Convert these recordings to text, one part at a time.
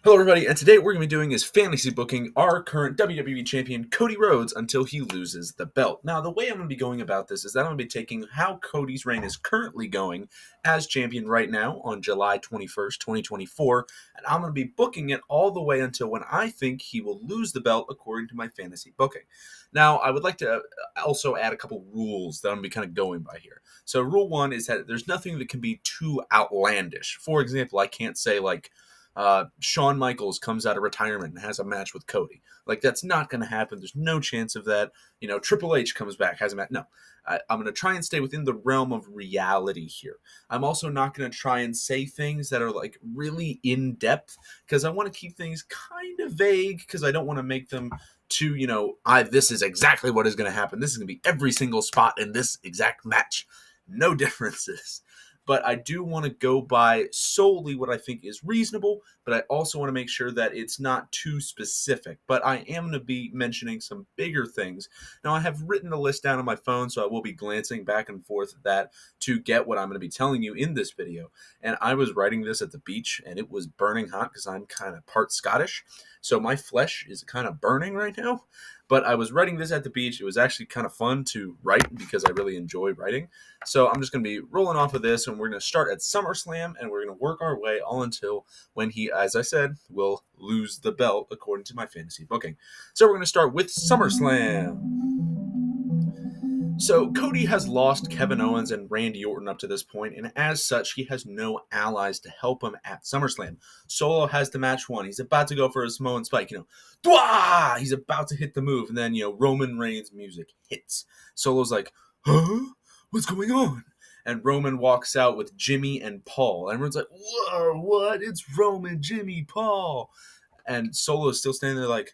Hello everybody, and today what we're going to be doing is fantasy booking our current WWE Champion, Cody Rhodes, until he loses the belt. Now, the way I'm going to be going about this is that I'm going to be taking how Cody's reign is currently going as champion right now on July 21st, 2024, and I'm going to be booking it all the way until when I think he will lose the belt according to my fantasy booking. Now, I would like to also add a couple rules that I'm going to be kind of going by here. So, rule one is that there's nothing that can be too outlandish. For example, I can't say Shawn Michaels comes out of retirement and has a match with Cody. That's not going to happen. There's no chance of that. Triple H comes back, has a match. No. I'm going to try and stay within the realm of reality here. I'm also not going to try and say things that are really in depth because I want to keep things kind of vague because I don't want to make them too, this is exactly what is going to happen. This is going to be every single spot in this exact match. No differences. But I do want to go by solely what I think is reasonable, but I also want to make sure that it's not too specific. But I am going to be mentioning some bigger things. Now, I have written a list down on my phone, so I will be glancing back and forth at that to get what I'm going to be telling you in this video. And I was writing this at the beach, and it was burning hot because I'm kind of part Scottish. So my flesh is kind of burning right now. But I was writing this at the beach. It was actually kind of fun to write because I really enjoy writing. So I'm just going to be rolling off of this, and we're going to start at Summerslam, and we're going to work our way all until when he, as I said, will lose the belt according to my fantasy booking. So we're going to start with SummerSlam. So Cody has lost Kevin Owens and Randy Orton up to this point, and as such, he has no allies to help him at SummerSlam. Solo has the match won. He's about to go for a Samoan spike, Dwah! He's about to hit the move, and then, Roman Reigns' music hits. Solo's like, huh? What's going on? And Roman walks out with Jimmy and Paul. And everyone's like, whoa, what? It's Roman, Jimmy, Paul. And Solo's still standing there like,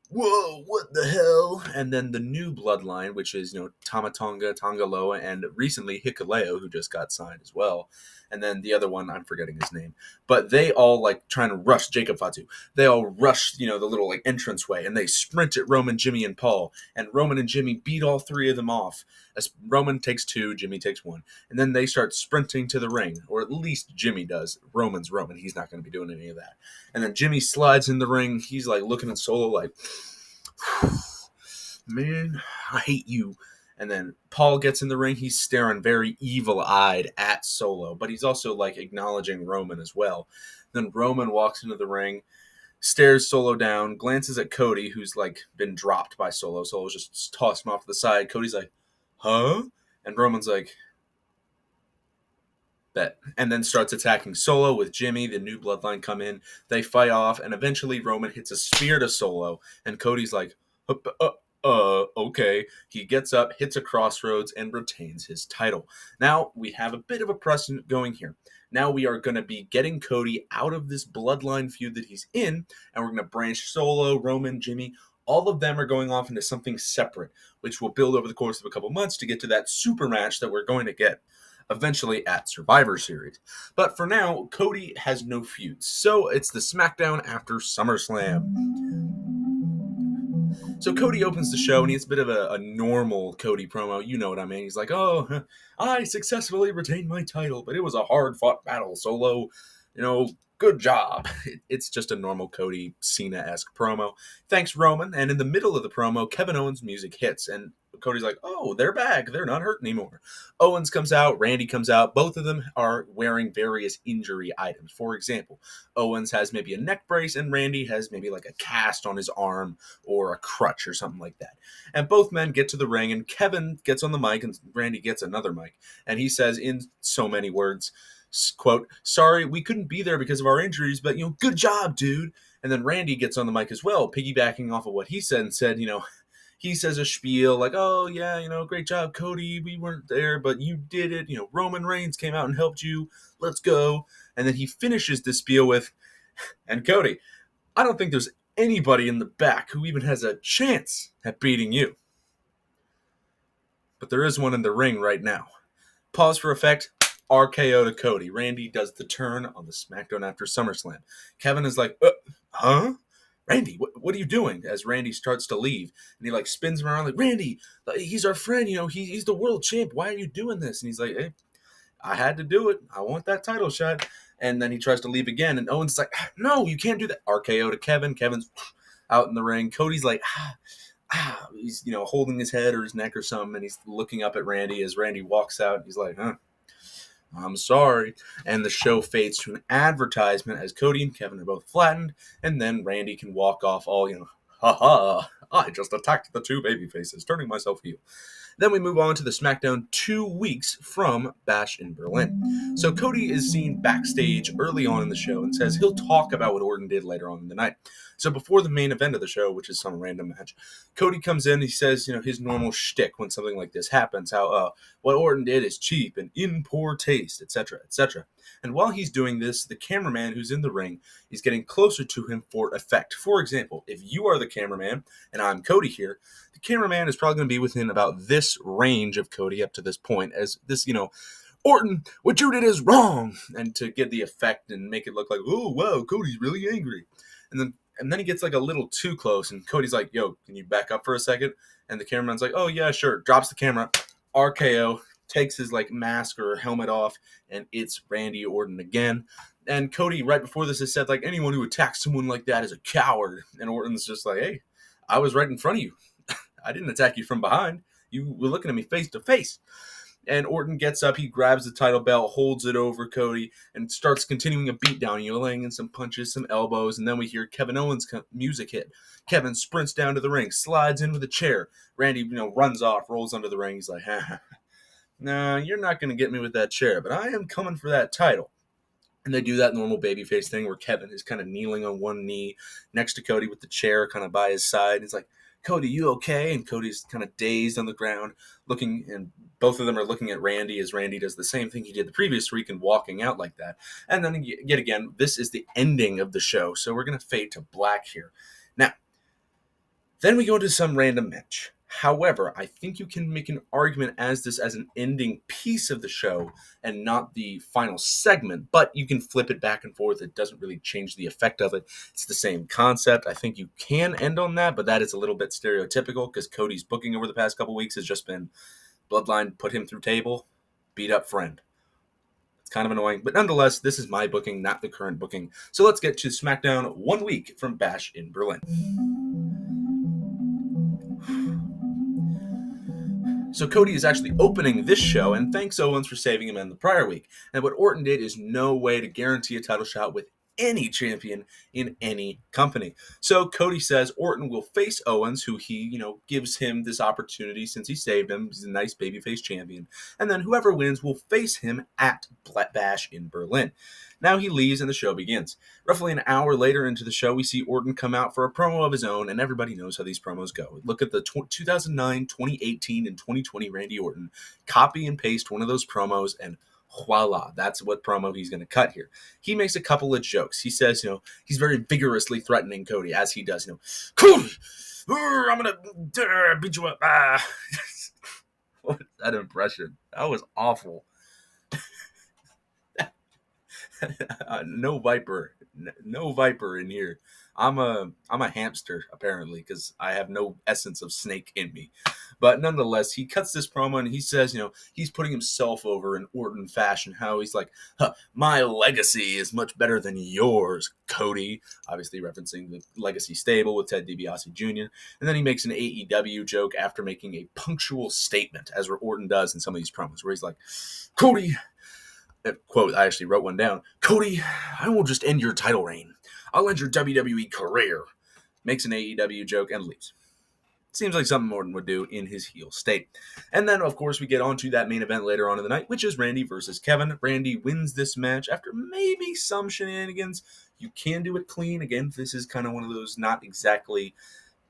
whoa, what the hell? And then the new bloodline, which is, Tama Tonga, Tongaloa, and recently Hikuleo, who just got signed as well. And then the other one, I'm forgetting his name. But they all, trying to rush Jacob Fatu. They all rush, the little, entranceway, and they sprint at Roman, Jimmy, and Paul. And Roman and Jimmy beat all three of them off. As Roman takes two, Jimmy takes one. And then they start sprinting to the ring, or at least Jimmy does. Roman's Roman. He's not going to be doing any of that. And then Jimmy slides in the ring. He's, looking at Solo like, man, I hate you. And then Paul gets in the ring. He's staring very evil-eyed at Solo, but he's also acknowledging Roman as well. Then Roman walks into the ring, stares Solo down, glances at Cody, who's been dropped by Solo. Solo's just tossed him off to the side. Cody's like, huh? And Roman's like, bet. And then starts attacking Solo with Jimmy. The new bloodline come in. They fight off, and eventually Roman hits a spear to Solo, and Cody's like, okay. He gets up, hits a crossroads, and retains his title. Now, we have a bit of a precedent going here. Now we are going to be getting Cody out of this bloodline feud that he's in, and we're going to branch Solo, Roman, Jimmy. All of them are going off into something separate, which will build over the course of a couple months to get to that super match that we're going to get eventually at Survivor Series. But for now, Cody has no feuds, so it's the SmackDown after SummerSlam. So Cody opens the show, and he has a bit of a normal Cody promo. You know what I mean. He's like, oh, I successfully retained my title, but it was a hard-fought battle, Solo. Good job. It's just a normal Cody Cena-esque promo. Thanks, Roman. And in the middle of the promo, Kevin Owens' music hits, and Cody's like, oh, they're back. They're not hurt anymore. Owens comes out. Randy comes out. Both of them are wearing various injury items. For example, Owens has maybe a neck brace, and Randy has maybe a cast on his arm or a crutch or something like that. And both men get to the ring, and Kevin gets on the mic, and Randy gets another mic. And he says in so many words, quote, sorry, we couldn't be there because of our injuries, but, good job, dude. And then Randy gets on the mic as well, piggybacking off of what he said, and said, he says a spiel like, oh, yeah, great job, Cody. We weren't there, but you did it. Roman Reigns came out and helped you. Let's go. And then he finishes the spiel with, and Cody, I don't think there's anybody in the back who even has a chance at beating you. But there is one in the ring right now. Pause for effect. RKO to Cody. Randy does the turn on the SmackDown after SummerSlam. Kevin is like, huh? Randy, what are you doing? As Randy starts to leave, and he spins him around like, Randy, he's our friend, he's the world champ. Why are you doing this? And he's like, hey, I had to do it. I want that title shot. And then he tries to leave again, and Owens is like, no, you can't do that. RKO to Kevin. Kevin's out in the ring. Cody's like, he's, holding his head or his neck or something, and he's looking up at Randy as Randy walks out. He's like, I'm sorry. And the show fades to an advertisement as Cody and Kevin are both flattened, and then Randy can walk off all, I just attacked the two baby faces, turning myself heel. Then we move on to the SmackDown 2 weeks from Bash in Berlin. So Cody is seen backstage early on in the show and says he'll talk about what Orton did later on in the night. So before the main event of the show, which is some random match, Cody comes in, he says, his normal shtick when something like this happens, how what Orton did is cheap and in poor taste, etc., etc. And while he's doing this, the cameraman who's in the ring is getting closer to him for effect. For example, if you are the cameraman and I'm Cody here, the cameraman is probably going to be within about this range of Cody up to this point, as this, Orton, what you did is wrong, and to get the effect and make it look like, oh, wow, Cody's really angry. And then he gets like a little too close, and Cody's like, yo, can you back up for a second? And the cameraman's like, oh, yeah, sure. Drops the camera, RKO, takes his like mask or helmet off, and it's Randy Orton again. And Cody, right before this, has said, like, anyone who attacks someone like that is a coward. And Orton's just like, hey, I was right in front of you. I didn't attack you from behind. You were looking at me face to face. And Orton gets up, he grabs the title belt, holds it over Cody, and starts continuing a beatdown, laying in some punches, some elbows, and then we hear Kevin Owens' music hit. Kevin sprints down to the ring, slides in with a chair. Randy, runs off, rolls under the ring. He's like, nah, you're not going to get me with that chair, but I am coming for that title. And they do that normal babyface thing where Kevin is kind of kneeling on one knee next to Cody with the chair kind of by his side. He's like, Cody, you okay? And Cody's kind of dazed on the ground, looking, and both of them are looking at Randy as Randy does the same thing he did the previous week and walking out like that. And then yet again, this is the ending of the show, so we're going to fade to black here. Now, then we go into some random match. However, I think you can make an argument as an ending piece of the show and not the final segment, but you can flip it back and forth. It doesn't really change the effect of it. It's the same concept. I think you can end on that, but that is a little bit stereotypical because Cody's booking over the past couple weeks has just been Bloodline put him through table, beat up friend. It's kind of annoying, but nonetheless, this is my booking, not the current booking. So let's get to SmackDown 1 week from Bash in Berlin. So Cody is actually opening this show and thanks Owens for saving him in the prior week. And what Orton did is no way to guarantee a title shot with any champion in any company. So Cody says Orton will face Owens, who he, gives him this opportunity since he saved him. He's a nice babyface champion. And then whoever wins will face him at Bash in Berlin. Now he leaves and the show begins. Roughly an hour later into the show, we see Orton come out for a promo of his own, and everybody knows how these promos go. Look at the 2009, 2018, and 2020 Randy Orton. Copy and paste one of those promos, and voila, that's what promo he's going to cut here. He makes a couple of jokes. He says, he's very vigorously threatening Cody, as he does, Cody, I'm going to beat you up. What was that impression? That was awful. No viper in here. I'm a hamster apparently because I have no essence of snake in me. But nonetheless, he cuts this promo and he says, he's putting himself over in Orton fashion. How he's like, my legacy is much better than yours, Cody. Obviously referencing the Legacy stable with Ted DiBiase Jr. And then he makes an AEW joke after making a punctual statement, as Orton does in some of these promos, where he's like, Cody. Quote, I actually wrote one down. Cody, I won't just end your title reign. I'll end your WWE career. Makes an AEW joke and leaves. Seems like something Orton would do in his heel state. And then, of course, we get on to that main event later on in the night, which is Randy versus Kevin. Randy wins this match after maybe some shenanigans. You can do it clean. Again, this is kind of one of those not exactly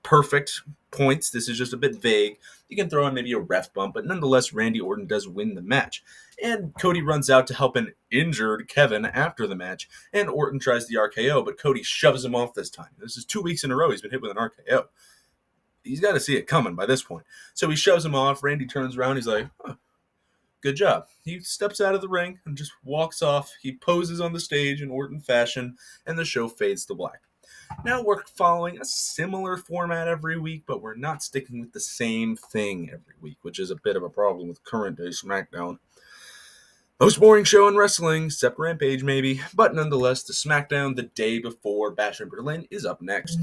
perfect points. This is just a bit vague. You can throw in maybe a ref bump, but nonetheless, Randy Orton does win the match. And Cody runs out to help an injured Kevin after the match, and Orton tries the RKO, but Cody shoves him off this time. This is 2 weeks in a row he's been hit with an RKO. He's got to see it coming by this point. So he shoves him off. Randy turns around. He's like, good job. He steps out of the ring and just walks off. He poses on the stage in Orton fashion, and the show fades to black. Now we're following a similar format every week, but we're not sticking with the same thing every week, which is a bit of a problem with current day SmackDown. Most boring show in wrestling, except Rampage maybe, but nonetheless, the SmackDown the day before Bash in Berlin is up next.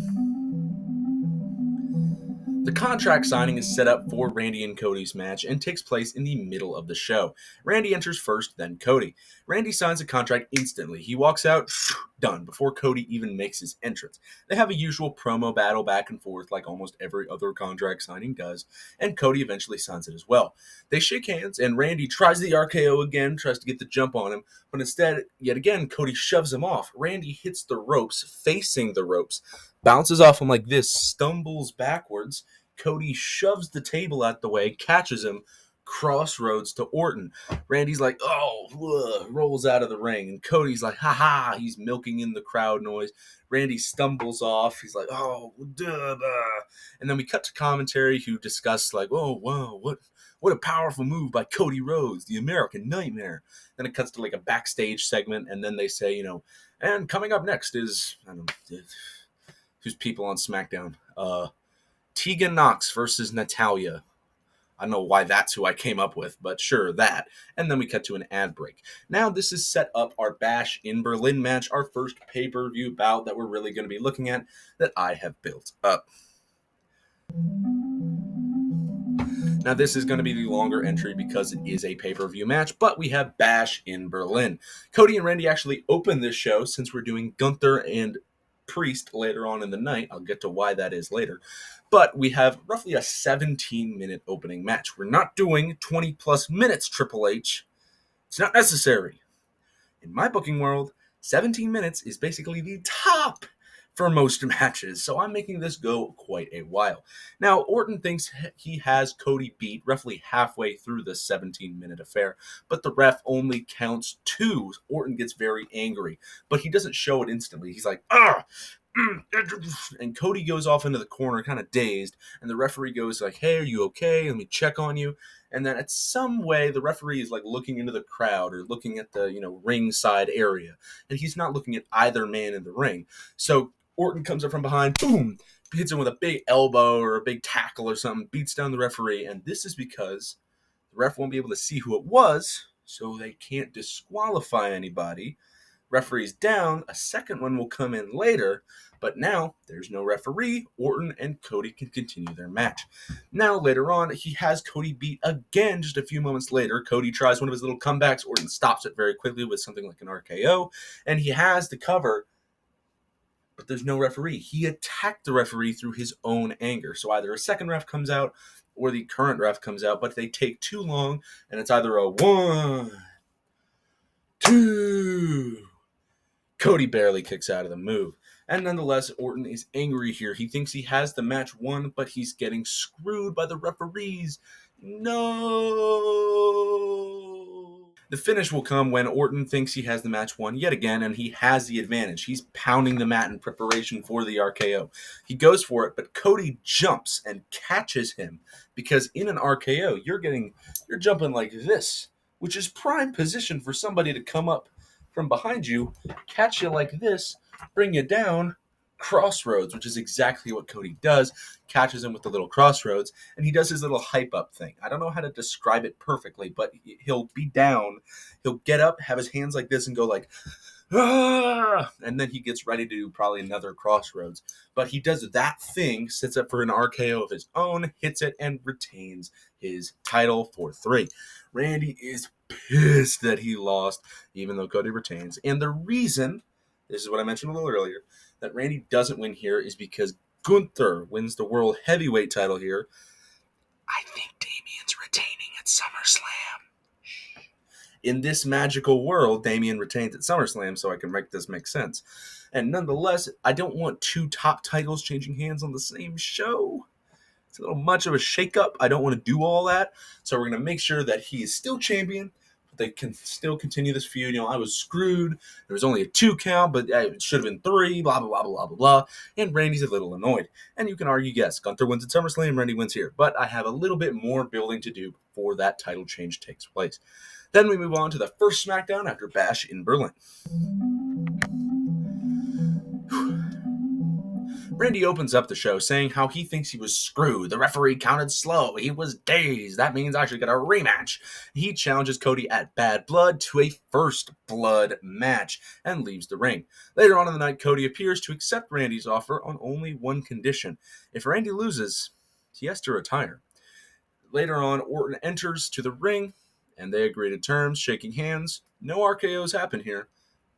The contract signing is set up for Randy and Cody's match and takes place in the middle of the show. Randy enters first, then Cody. Randy signs the contract instantly. He walks out, done, before Cody even makes his entrance. They have a usual promo battle back and forth like almost every other contract signing does, and Cody eventually signs it as well. They shake hands, and Randy tries the RKO again, tries to get the jump on him, but instead, yet again, Cody shoves him off. Randy hits the ropes, facing the ropes, bounces off him like this, stumbles backwards. Cody shoves the table out the way, catches him, crossroads to Orton. Randy's like, oh, rolls out of the ring. And Cody's like, ha ha, he's milking in the crowd noise. Randy stumbles off. He's like, oh, duh. And then we cut to commentary who discuss like, oh, wow, what a powerful move by Cody Rhodes, the American Nightmare. Then it cuts to like a backstage segment, and then they say, and coming up next is, I don't know, who's people on SmackDown? Tegan Nox versus Natalya. I don't know why that's who I came up with, but sure, that. And then we cut to an ad break. Now this is set up our Bash in Berlin match, our first pay-per-view bout that we're really going to be looking at that I have built up. Now this is going to be the longer entry because it is a pay-per-view match, but we have Bash in Berlin. Cody and Randy actually open this show since we're doing Gunther and Priest later on in the night. I'll get to why that is later. But we have roughly a 17-minute opening match. We're not doing 20-plus minutes, Triple H. It's not necessary. In my booking world, 17 minutes is basically the top for most matches, so I'm making this go quite a while. Now, Orton thinks he has Cody beat roughly halfway through the 17-minute affair, but the ref only counts 2. Orton gets very angry, but he doesn't show it instantly. He's like, and Cody goes off into the corner kind of dazed, and the referee goes like, hey, are you okay? Let me check on you. And then at some way, the referee is like looking into the crowd or looking at the, ringside area, and he's not looking at either man in the ring. So Orton comes up from behind, boom, hits him with a big elbow or a big tackle or something, beats down the referee, and this is because the ref won't be able to see who it was, so they can't disqualify anybody. Referee's down, a second one will come in later, but now there's no referee. Orton and Cody can continue their match. Now, later on, he has Cody beat again just a few moments later. Cody tries one of his little comebacks. Orton stops it very quickly with something like an RKO, and he has the cover, but there's no referee. He attacked the referee through his own anger. So either a second ref comes out or the current ref comes out, but they take too long, and it's either a 1, 2. Cody barely kicks out of the move. And nonetheless, Orton is angry here. He thinks he has the match won, but he's getting screwed by the referees. No! The finish will come when Orton thinks he has the match won yet again, and he has the advantage. He's pounding the mat in preparation for the RKO. He goes for it, but Cody jumps and catches him, because in an RKO, you're jumping like this, which is prime position for somebody to come up from behind you, catch you like this, bring you down, crossroads, which is exactly what Cody does, catches him with the little crossroads, and he does his little hype up thing. I don't know how to describe it perfectly, but he'll be down, he'll get up, have his hands like this, and go like, ah! And then he gets ready to do probably another crossroads. But he does that thing, sits up for an RKO of his own, hits it, and retains his title for 3. Randy is pissed that he lost, even though Cody retains. And the reason, this is what I mentioned a little earlier, that Randy doesn't win here is because Gunther wins the World Heavyweight title here. I think Damien's retaining at SummerSlam. In this magical world, Damien retains at SummerSlam, so I can make this make sense. And nonetheless, I don't want 2 top titles changing hands on the same show. It's a little much of a shakeup. I don't want to do all that. So we're going to make sure that he is still champion, but they can still continue this feud. I was screwed. There was only a 2 count, but it should have been 3, blah, blah, blah, blah, blah, blah. And Randy's a little annoyed. And you can argue, yes, Gunther wins at SummerSlam, Randy wins here. But I have a little bit more building to do before that title change takes place. Then we move on to the first SmackDown after Bash in Berlin. Randy opens up the show saying how he thinks he was screwed. The referee counted slow. He was dazed. That means I should get a rematch. He challenges Cody at Bad Blood to a first blood match and leaves the ring. Later on in the night, Cody appears to accept Randy's offer on only one condition. If Randy loses, he has to retire. Later on, Orton enters to the ring, and they agree to terms, shaking hands. No RKOs happen here.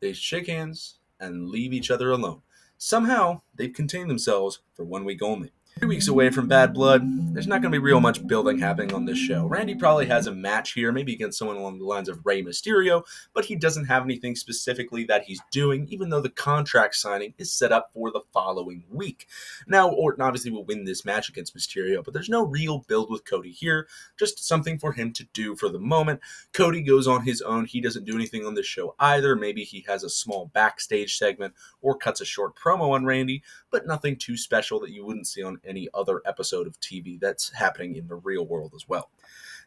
They shake hands and leave each other alone. Somehow, they've contained themselves for 1 week only. 3 weeks away from Bad Blood, there's not going to be real much building happening on this show. Randy probably has a match here, maybe against someone along the lines of Rey Mysterio, but he doesn't have anything specifically that he's doing, even though the contract signing is set up for the following week. Now, Orton obviously will win this match against Mysterio, but there's no real build with Cody here, just something for him to do for the moment. Cody goes on his own. He doesn't do anything on this show either. Maybe he has a small backstage segment or cuts a short promo on Randy, but nothing too special that you wouldn't see on any other episode of TV that's happening in the real world as well.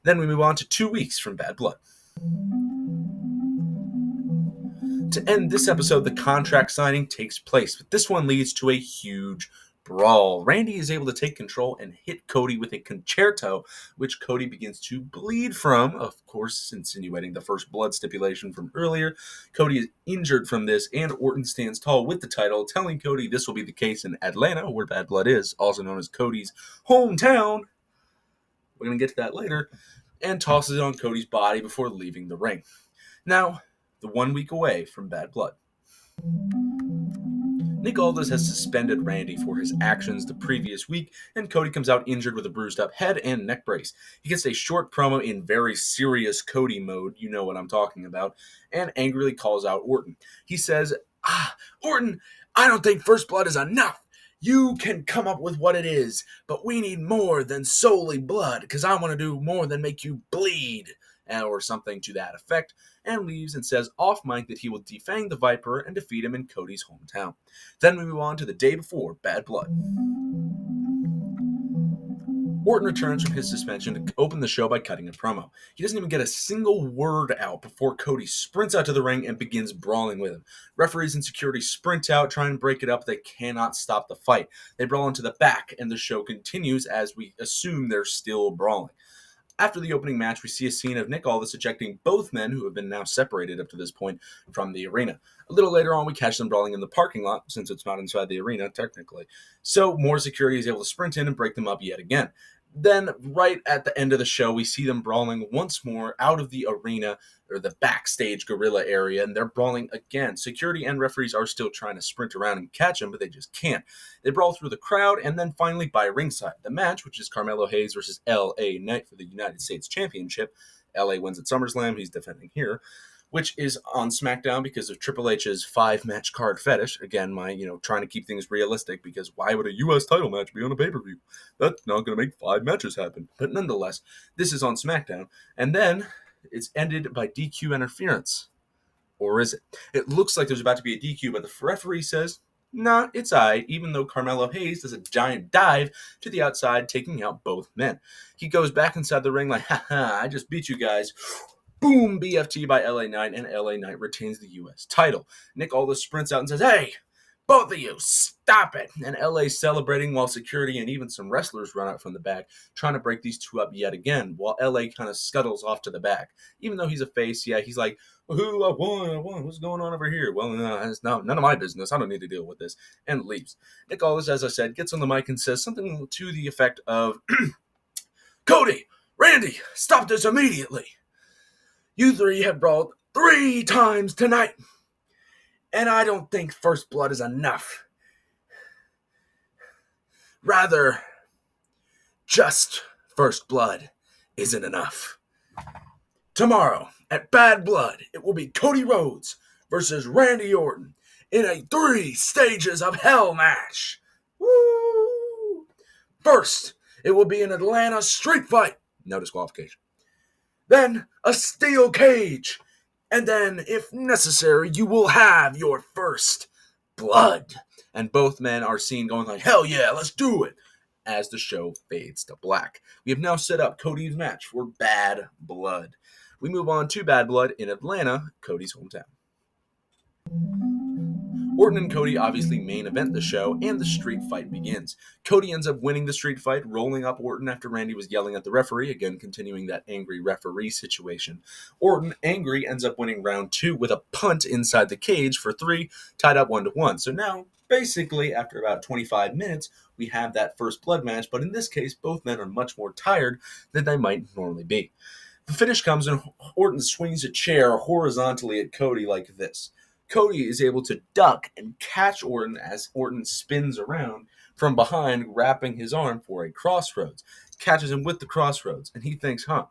Then we move on to 2 weeks from Bad Blood. To end this episode, the contract signing takes place, but this one leads to a huge brawl. Randy is able to take control and hit Cody with a concerto, which Cody begins to bleed from, of course, insinuating the first blood stipulation from earlier. Cody is injured from this, and Orton stands tall with the title, telling Cody this will be the case in Atlanta, where Bad Blood is, also known as Cody's hometown. We're going to get to that later, and tosses it on Cody's body before leaving the ring. Now, the 1 week away from Bad Blood. Nick Aldis has suspended Randy for his actions the previous week, and Cody comes out injured with a bruised up head and neck brace. He gets a short promo in very serious Cody mode, you know what I'm talking about, and angrily calls out Orton. He says, Orton, I don't think First Blood is enough. You can come up with what it is, but we need more than solely blood, because I want to do more than make you bleed, or something to that effect, and leaves and says off mic that he will defang the Viper and defeat him in Cody's hometown. Then we move on to the day before Bad Blood. Orton returns from his suspension to open the show by cutting a promo. He doesn't even get a single word out before Cody sprints out to the ring and begins brawling with him. Referees and security sprint out, try and break it up. They cannot stop the fight. They brawl into the back, and the show continues as we assume they're still brawling. After the opening match, we see a scene of Nick Aldis ejecting both men, who have been now separated up to this point, from the arena. A little later on, we catch them brawling in the parking lot, since it's not inside the arena, technically. So more security is able to sprint in and break them up yet again. Then, right at the end of the show, we see them brawling once more out of the arena, or the backstage gorilla area, and they're brawling again. Security and referees are still trying to sprint around and catch them, but they just can't. They brawl through the crowd, and then finally by ringside. The match, which is Carmelo Hayes versus L.A. Knight for the United States Championship. L.A. wins at SummerSlam, he's defending here, which is on SmackDown because of Triple H's 5-match card fetish. Again, trying to keep things realistic, because why would a U.S. title match be on a pay-per-view? That's not going to make 5 matches happen. But nonetheless, this is on SmackDown. And then it's ended by DQ interference. Or is it? It looks like there's about to be a DQ, but the referee says, nah, it's aight, even though Carmelo Hayes does a giant dive to the outside, taking out both men. He goes back inside the ring like, haha, I just beat you guys. Boom, BFT by LA Knight, and LA Knight retains the U.S. title. Nick Aldis sprints out and says, hey, both of you, stop it. And LA's celebrating while security and even some wrestlers run out from the back, trying to break these two up yet again, while LA kind of scuttles off to the back. Even though he's a face, he's like, who, I won, what's going on over here? Well, it's none of my business, I don't need to deal with this, and leaves. Nick Aldis, as I said, gets on the mic and says something to the effect of, Cody, Randy, stop this immediately. You three have brawled 3 times tonight, and I don't think First Blood is enough. Rather, just First Blood isn't enough. Tomorrow, at Bad Blood, it will be Cody Rhodes versus Randy Orton in a 3 stages of hell match. Woo! First, it will be an Atlanta street fight. No disqualification. Then a steel cage, and then, if necessary, you will have your first blood. And both men are seen going like, hell yeah, let's do it, as the show fades to black. We have now set up Cody's match for Bad Blood. We move on to Bad Blood in Atlanta, Cody's hometown. Orton and Cody obviously main event the show, and the street fight begins. Cody ends up winning the street fight, rolling up Orton after Randy was yelling at the referee, again continuing that angry referee situation. Orton, angry, ends up winning round 2 with a punt inside the cage for 3, tied up 1-1. So now, basically, after about 25 minutes, we have that first blood match, but in this case, both men are much more tired than they might normally be. The finish comes and Orton swings a chair horizontally at Cody like this. Cody is able to duck and catch Orton as Orton spins around from behind, wrapping his arm for a crossroads. Catches him with the crossroads, and he thinks, I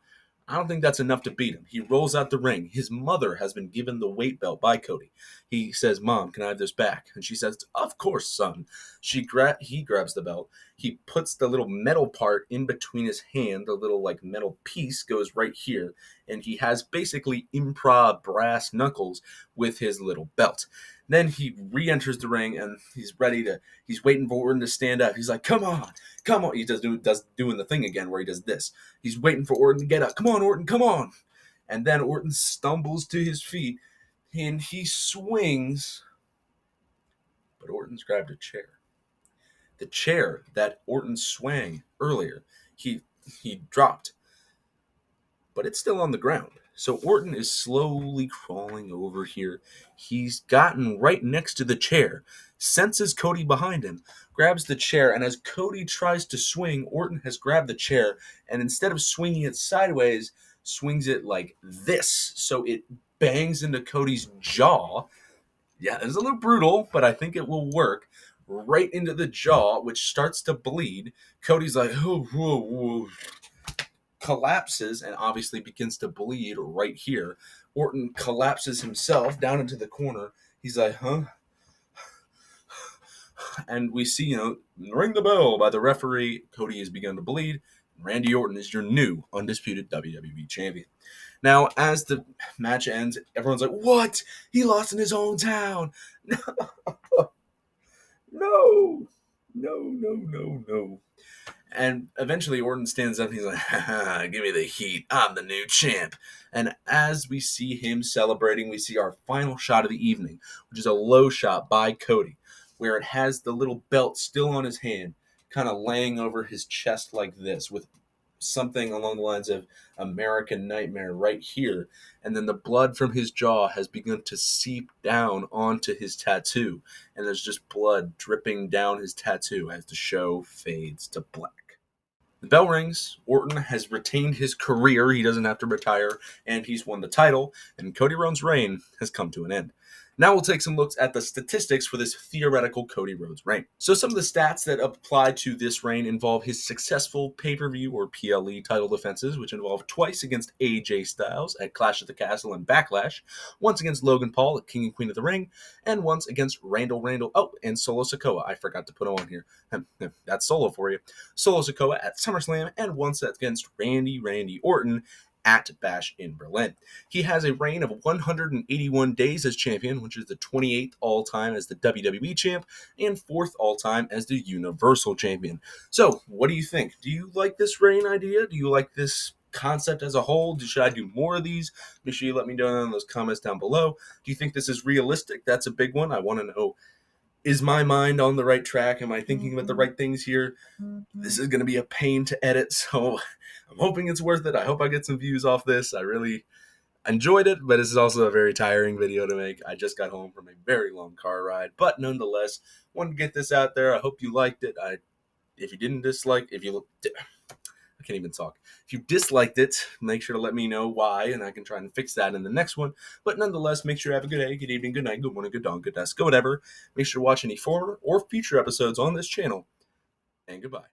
don't think that's enough to beat him. He rolls out the ring. His mother has been given the weight belt by Cody. He says, Mom, can I have this back? And she says, of course, son. He grabs the belt. He puts the little metal part in between his hand. The little metal piece goes right here. And he has basically improv brass knuckles with his little belt. Then he re-enters the ring and he's waiting for Orton to stand up. He's like, come on. He doing the thing again where he does this. He's waiting for Orton to get up. Come on, Orton, come on. And then Orton stumbles to his feet and he swings. But Orton's grabbed a chair. The chair that Orton swung earlier, he dropped. But it's still on the ground. So Orton is slowly crawling over here. He's gotten right next to the chair, senses Cody behind him, grabs the chair, and as Cody tries to swing, Orton has grabbed the chair, and instead of swinging it sideways, swings it like this. So it bangs into Cody's jaw. Yeah, it's a little brutal, but I think it will work. Right into the jaw, which starts to bleed. Cody's like, whoa. Collapses and obviously begins to bleed right here. Orton collapses himself down into the corner. He's like, And we see, ring the bell by the referee. Cody has begun to bleed. Randy Orton is your new undisputed WWE champion. Now, as the match ends, everyone's like, what? He lost in his own town. No. And eventually Orton stands up and he's like, give me the heat. I'm the new champ. And as we see him celebrating, we see our final shot of the evening, which is a low shot by Cody, where it has the little belt still on his hand, kind of laying over his chest like this, with something along the lines of American Nightmare right here. And then the blood from his jaw has begun to seep down onto his tattoo. And there's just blood dripping down his tattoo as the show fades to black. The bell rings. Orton has retained his career. He doesn't have to retire, and he's won the title, and Cody Rhodes' reign has come to an end. Now we'll take some looks at the statistics for this theoretical Cody Rhodes reign. So some of the stats that apply to this reign involve his successful pay-per-view or PLE title defenses, which involve twice against AJ Styles at Clash of the Castle and Backlash, once against Logan Paul at King and Queen of the Ring, and once against Randall, and Solo Sikoa. I forgot to put him on here. That's Solo for you. Solo Sikoa at SummerSlam, and once against Randy Orton at Bash in Berlin. He has a reign of 181 days as champion, which is the 28th all-time as the WWE champ, and 4th all-time as the Universal champion. So, what do you think? Do you like this reign idea? Do you like this concept as a whole? Should I do more of these? Make sure you let me know in those comments down below. Do you think this is realistic? That's a big one. I want to know, is my mind on the right track? Am I thinking about the right things here? This is going to be a pain to edit, so I'm hoping it's worth it. I hope I get some views off this. I really enjoyed it, but this is also a very tiring video to make. I just got home from a very long car ride, but nonetheless, wanted to get this out there. I hope you liked it. If you didn't dislike, I can't even talk. If you disliked it, make sure to let me know why, and I can try and fix that in the next one. But nonetheless, make sure you have a good day, good evening, good night, good morning, good dawn, good dusk, go whatever. Make sure to watch any former or future episodes on this channel, and goodbye.